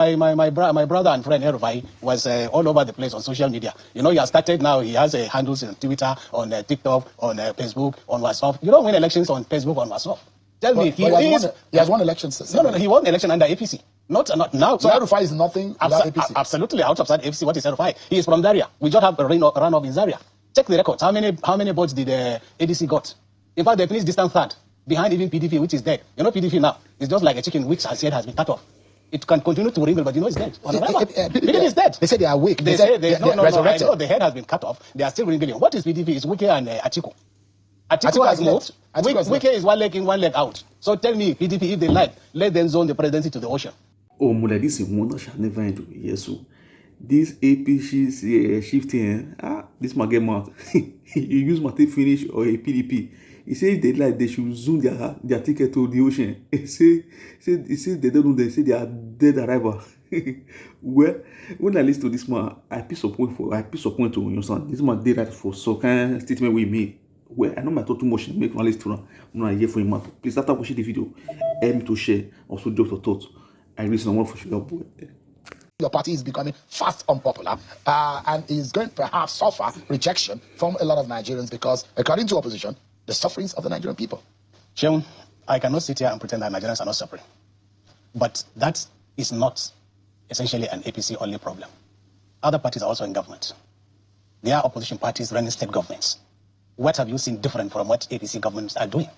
My brother and friend Erufai was all over the place on social media. You know, he has started now. He has handles on Twitter, on TikTok, on Facebook, on WhatsApp. You don't win elections on Facebook, on WhatsApp. Tell me, he has won elections. No, he won election under APC. Not now. So Erufai is nothing without APC. Absolutely out of that APC. What is Erufai? He is from Zaria. We just have a runoff in Zaria. Check the records. How many votes did ADC got? In fact, they finished distant third behind even PDP, which is dead. You know, PDP now is just like a chicken which has been cut off. It can continue to wrinkle, but you know it's dead. PDP is dead. They say they are weak. They say they're resurrected. No, the head has been cut off. They are still wrinkling. What is PDP? It's Wike and Atiku. Atiku has moved. Wike is one leg in, one leg out. So tell me, PDP, if they like, let them zone the presidency to the ocean. Oh, Mula, this is one shall never end. Yes, so this APC Chieftain, this man get mad. He use my finish or a PDP. He said if they like, they should zoom their ticket to the ocean. He said they don't know. They say they are dead arrival. Well, when I listen to this man, I piece of point to understand. This man did that for so kind of statement we made. Well, I know I talk too much. Make my list to run here for him. Please, after watching the video, help me to share. Also, drop your thoughts. I really want for sure. Your party is becoming fast unpopular and is going to perhaps suffer rejection from a lot of Nigerians because, according to opposition, the sufferings of the Nigerian people. Sheon, I cannot sit here and pretend that Nigerians are not suffering. But that is not essentially an APC only problem. Other parties are also in government. There are opposition parties running state governments. What have you seen different from what APC governments are doing?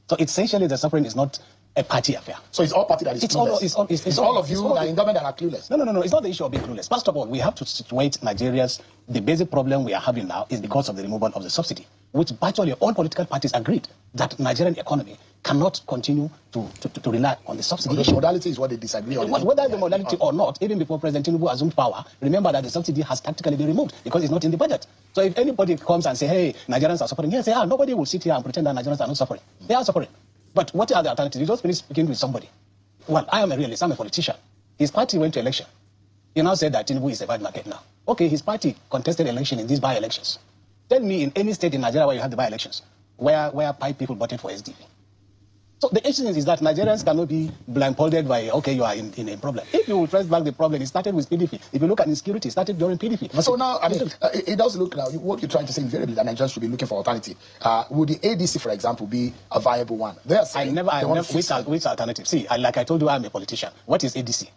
So essentially the suffering is not a party affair. So it's all party that is clueless. It's all of you that are in government that are clueless. No. It's not the issue of being clueless. First of all, we have to situate Nigeria's. The basic problem we are having now is because of the removal of the subsidy, which virtually all political parties agreed that Nigerian economy cannot continue to rely on the subsidy. The modality is what they disagree on. Whether the modality or not, even before President Tinubu assumed power, remember that the subsidy has tactically been removed because it's not in the budget. So if anybody comes and say, hey, Nigerians are suffering, say, nobody will sit here and pretend that Nigerians are not suffering. They are suffering. But what are the alternatives? You just finish speaking with somebody. Well, I am a realist. I'm a politician. His party went to election. He now said that Tinubu is a bad market now. Okay, his party contested election in these by-elections. Tell me in any state in Nigeria where you have the by-elections, where 5 people voted for SDP. So the essence is that Nigerians cannot be blindfolded by, okay, you are in a problem. If you trace back the problem, it started with PDP. If you look at insecurity, it started during PDP. So now, I mean, it does look now, what you're trying to say invariably that Nigerians should be looking for alternative. Would the ADC, for example, be a viable one? Which alternative? See, like I told you, I'm a politician. What is ADC?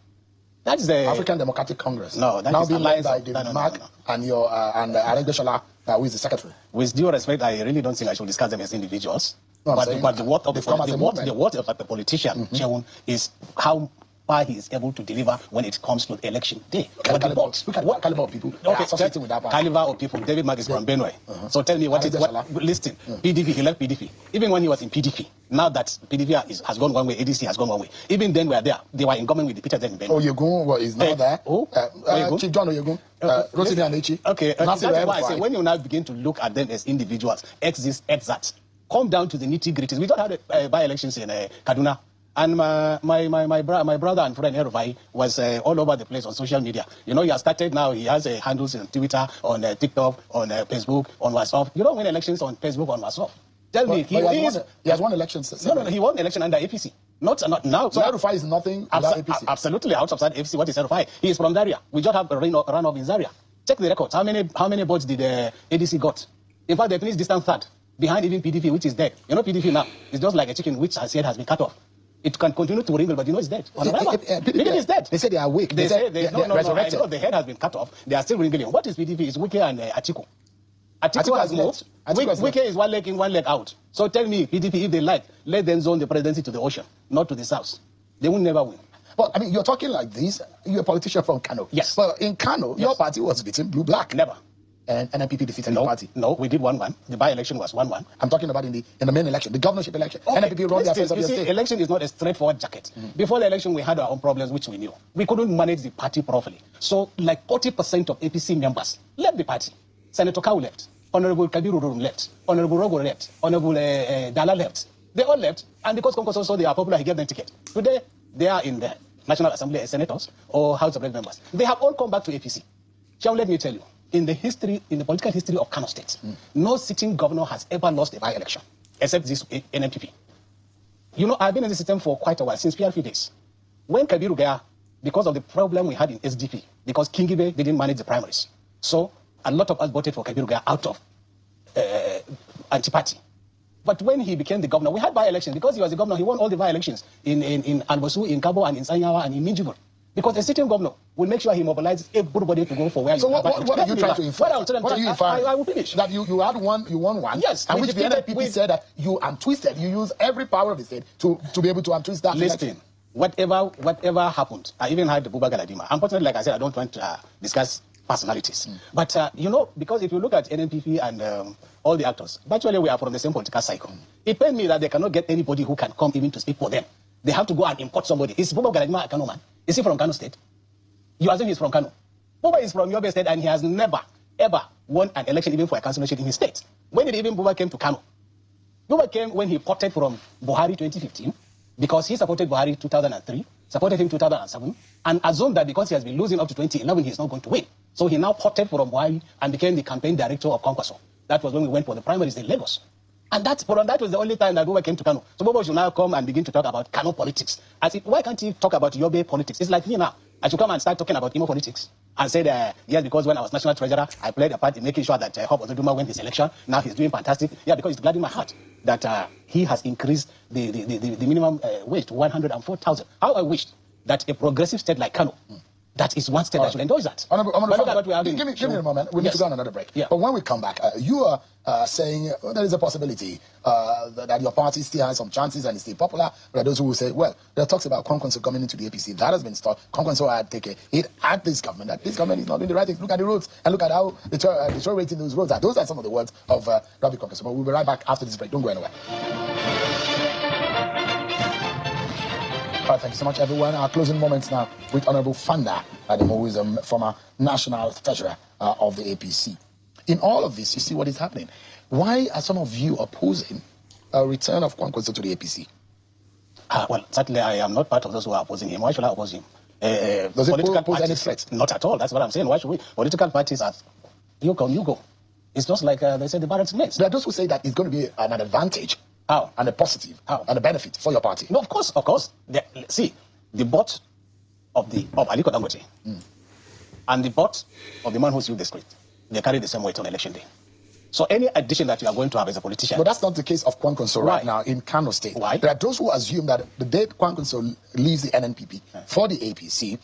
That is the African Democratic Congress. No, that now is being led by Alliance. David Mark and your and Aregbesola, who is the secretary. With due respect, I really don't think I should discuss them as individuals. No, but the worth of the politician, Cheun, is how far he is able to deliver when it comes to election day. Look at what caliber of people. Okay, associating with that party. Caliber of people. David Mark is from Benue. So tell me listen, PDP, he left PDP. Even when he was in PDP, now that PDP has gone one way, ADC has gone one way. Even then they were in government with the Peter them in Benue. Oyegun is not there. Chief John Oyegun. Rotimi Amechi. Okay, that's why I say when you now begin to look at them as individuals, X this, X that, come down to the nitty-gritties. We don't have by-elections in Kaduna. And my brother and friend Erufai was all over the place on social media. You know, he has started now. He has handles on Twitter, on TikTok, on Facebook, on WhatsApp. You don't win elections on Facebook, on WhatsApp. Tell me, he has won elections. No, he won election under APC. Not now. So Erufai is nothing without APC. Absolutely out of that APC. What is Erufai? He is from Zaria. We just have a runoff in Zaria. Check the records. How many votes did ADC got? In fact, they finished distant third behind even PDP, which is dead. You know, PDP now is just like a chicken which has been cut off. It can continue to wrinkle, but you know it's dead. PDP is dead. They say they are weak. They say they're resurrected. The head has been cut off. They are still wrinkling. What is PDP? It's Wike and Atiku. Atiku has moved. Wike is one leg in, one leg out. So tell me, PDP, if they like, let them zone the presidency to the ocean, not to the south. They will never win. Well, I mean, you're talking like this. You're a politician from Kano. Yes. Well, in Kano, your party was beaten blue-black. Never. And NNPP defeated the party. No, we did 1-1. The by-election was 1-1. I'm talking about in the main election, the governorship election. Okay, NNPP run the affairs of the state. Election is not a straightforward jacket. Before the election, we had our own problems, which we knew. We couldn't manage the party properly. So, like 40% of APC members left the party. Senator Kau left. Honorable Kabiru left. Honorable Rogo left. Honorable Dala left. They all left. And because Kwankwaso saw they are popular, he gave them ticket. Today, they are in the National Assembly as senators or House of Representatives members. They have all come back to APC. Shall let me tell you. In the political history of Kano State, no sitting governor has ever lost a by-election, except this NNPP. You know, I've been in the system for quite a while, since PRP days. When Kabiru Gaya because of the problem we had in SDP, because Kingibe didn't manage the primaries. So a lot of us voted for Kabiruga out of anti-party. But when he became the governor, we had by-elections. Because he was the governor, he won all the by-elections in Albosu, in Kabo, and in Sanyawa, and in Minjibur. Because a sitting governor will make sure he mobilizes everybody to go for where so you what are you trying to infer? What are you inferring? I will finish. That you had one, you won one. Yes. And which the NPP said that you untwisted. You use every power of the state to be able to untwist that. Listen, whatever happened, I even had the Buba Galadima. Unfortunately, like I said, I don't want to discuss personalities. But, because if you look at NNPP and all the actors, virtually we are from the same political cycle. It pains me that they cannot get anybody who can come even to speak for them. They have to go and import somebody. Is Buba Galadima a Kano man? Is he from Kano State? You assume he's from Kano. Buba is from Yobe State and he has never, ever won an election even for a councillorship in his state. When did even Buba came to Kano? Buba came when he ported from Buhari 2015 because he supported Buhari 2003, supported him 2007, and assumed that because he has been losing up to 2011, he's not going to win. So he now ported from Buhari and became the campaign director of Kwankwaso. That was when we went for the primaries in Lagos. And that was the only time that Buba came to Kano. So Buba should now come and begin to talk about Kano politics. As if, why can't he talk about Yobe politics? It's like me now. I should come and start talking about Imo politics. And said, yes, because when I was national treasurer, I played a part in making sure that Hope Ozoduma won his election. Now he's doing fantastic. Yeah, because it's glad in my heart that he has increased the minimum wage to 104,000. How I wished that a progressive state like Kano, that is one state that should endorse that. Give me a moment. We need to go on another break. Yeah. But when we come back, you are saying there is a possibility that your party still has some chances and is still popular. There are those who will say, well, there are talks about Kwankwaso coming into the APC. That has been stopped. Kwankwaso had taken it at this government. That this government is not doing the right thing. Look at the roads and look at how deteriorating those roads are. Those are some of the words of Rabi Kwankwaso. But we'll be right back after this break. Don't go anywhere. All right, thank you so much, everyone. Our closing moments now with Honorable Fanda Ademo, who is a former national treasurer of the APC. In all of this, you see what is happening. Why are some of you opposing a return of Kwankwaso to the APC? Well, certainly I am not part of those who are opposing him. Why should I oppose him? Does it pose any threat? Not at all. That's what I'm saying. Why should we? Political parties are, you come, you go. It's just like they say the barracks mates. There are those who say that it's going to be an advantage. How? And a positive. How? And a benefit for your party. No, of course. See, the bot of Aliko Dangote and the bot of the man who sued the script, they carry the same weight on election day. So any addition that you are going to have as a politician... But that's not the case of Kwankwaso right now in Kano State. Why? There are those who assume that the day Kwankwaso leaves the NNPP for the APC,